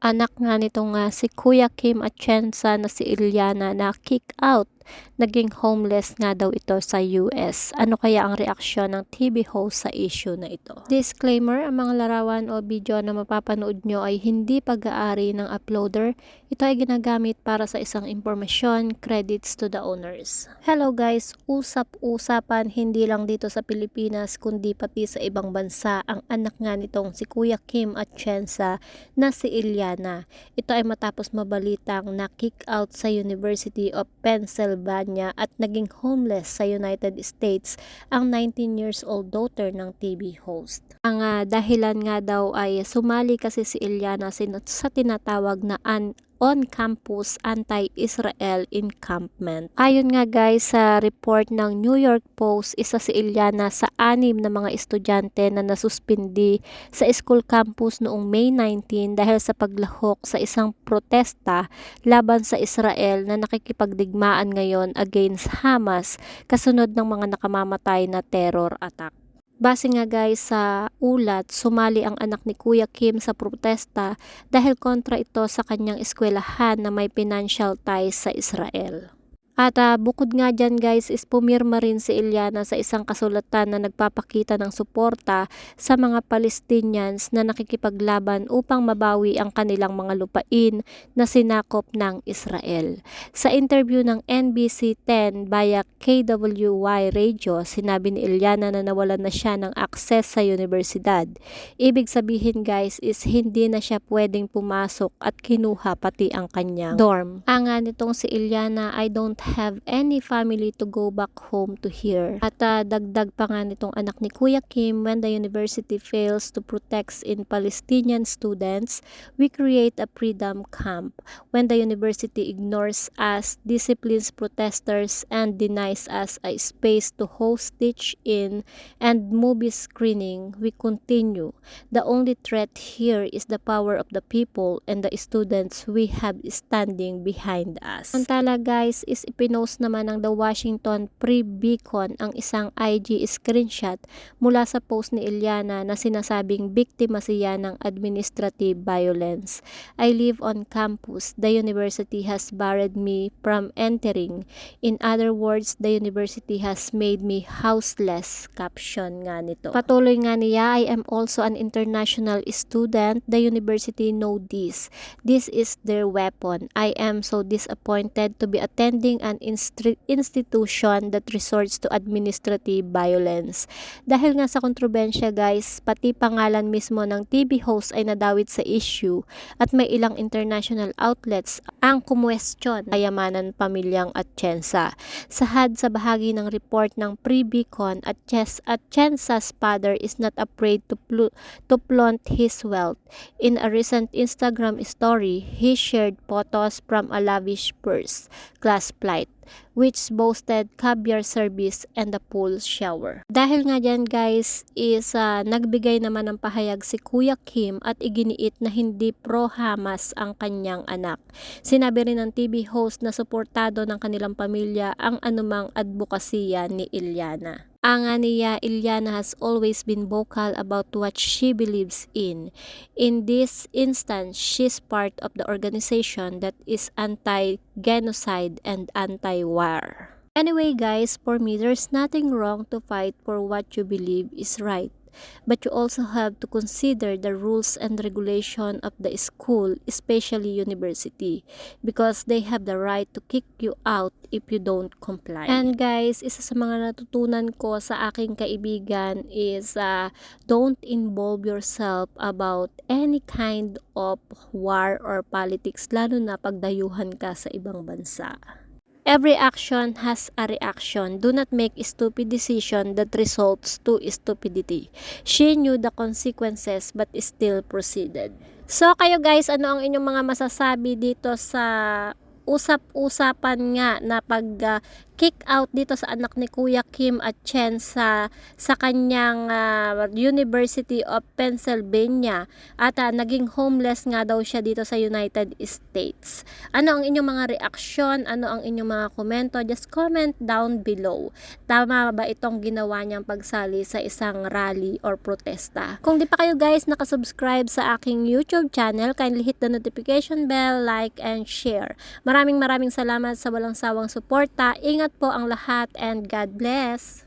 Anak nga nitong si Kuya Kim Atienza na si Iliana na kick out. Naging homeless nga daw ito sa US. Ano kaya ang reaksyon ng TV host sa issue na ito? Disclaimer, ang mga larawan o video na mapapanood nyo ay hindi pag-aari ng uploader. Ito ay ginagamit para sa isang impormasyon, credits to the owners. Hello guys, usap-usapan hindi lang dito sa Pilipinas kundi pati sa ibang bansa ang anak nga nitong si Kuya Kim Atienza na si Iliana. Ito ay matapos mabalitang na kick out sa University of Pennsylvania at naging homeless sa United States ang 19 years old daughter ng TV host. Ang dahilan nga daw ay sumali kasi si Iliana sa tinatawag na on-campus anti-Israel encampment. Ayon nga guys sa report ng New York Post, isa si Iliana sa 6 na mga estudyante na nasuspindi sa school campus noong May 19 dahil sa paglahok sa isang protesta laban sa Israel na nakikipagdigmaan ngayon against Hamas kasunod ng mga nakamamatay na terror attack. Base nga guys sa ulat, sumali ang anak ni Kuya Kim sa protesta dahil kontra ito sa kanyang eskwelahan na may financial ties sa Israel. At bukod nga dyan guys is pumirma rin si Iliana sa isang kasulatan na nagpapakita ng suporta sa mga Palestinians na nakikipaglaban upang mabawi ang kanilang mga lupain na sinakop ng Israel. Sa interview ng NBC10 via KWY Radio, sinabi ni Iliana na nawalan na siya ng access sa universidad. Ibig sabihin guys is hindi na siya pwedeng pumasok at kinuha pati ang kanyang dorm. Ang nitong si Iliana, I don't have any family to go back home to here. At dagdag pa nga nitong anak ni Kuya Kim, when the university fails to protect in Palestinian students, we create a freedom camp. When the university ignores us, disciplines protesters, and denies us a space to host teach-in and movie screening, we continue. The only threat here is the power of the people and the students we have standing behind us. Samantala guys is ipinost naman ng The Washington Free Beacon ang isang IG screenshot mula sa post ni Iliana na sinasabing biktima siya ng administrative violence. I live on campus. The university has barred me from entering. In other words, the university has made me houseless. Caption nga nito. Patuloy nga niya, I am also an international student. The university know this. This is their weapon. I am so disappointed to be attending an institution that resorts to administrative violence. Dahil nga sa kontrobensya guys, pati pangalan mismo ng TV host ay nadawit sa issue at may ilang international outlets ang kumwestiyon kayamanan pamilyang Atienza. Sahad sa bahagi ng report ng Free Beacon, Atienza's father is not afraid to flaunt his wealth. In a recent Instagram story, he shared photos from a lavish first class flight which boasted caviar service and a pool shower. Dahil nga dyan guys is nagbigay naman ng pahayag si Kuya Kim at iginiit na hindi pro-Hamas ang kanyang anak. Sinabi rin ng TV host na suportado ng kanilang pamilya ang anumang advokasya ni Iliana. Ang niya, Iliana has always been vocal about what she believes in. In this instance, she's part of the organization that is anti-genocide and anti-war. Anyway guys, for me, there's nothing wrong to fight for what you believe is right. But you also have to consider the rules and regulation of the school, especially university, because they have the right to kick you out if you don't comply. And guys, isa sa mga natutunan ko sa aking kaibigan is don't involve yourself about any kind of war or politics, lalo na pagdayuhan ka sa ibang bansa. Every action has a reaction. Do not make a stupid decision that results to stupidity. She knew the consequences but still proceeded. So kayo guys, ano ang inyong mga masasabi dito sa usap-usapan nga na kick out dito sa anak ni Kuya Kim Atienza sa kanyang University of Pennsylvania at naging homeless nga daw siya dito sa United States. Ano ang inyong mga reaksyon? Ano ang inyong mga komento? Just comment down below. Tama ba itong ginawa niyang pagsali sa isang rally or protesta? Kung di pa kayo guys nakasubscribe sa aking YouTube channel, kindly hit the notification bell, like and share. Maraming salamat sa walang sawang suporta. Ingat po ang lahat and God bless!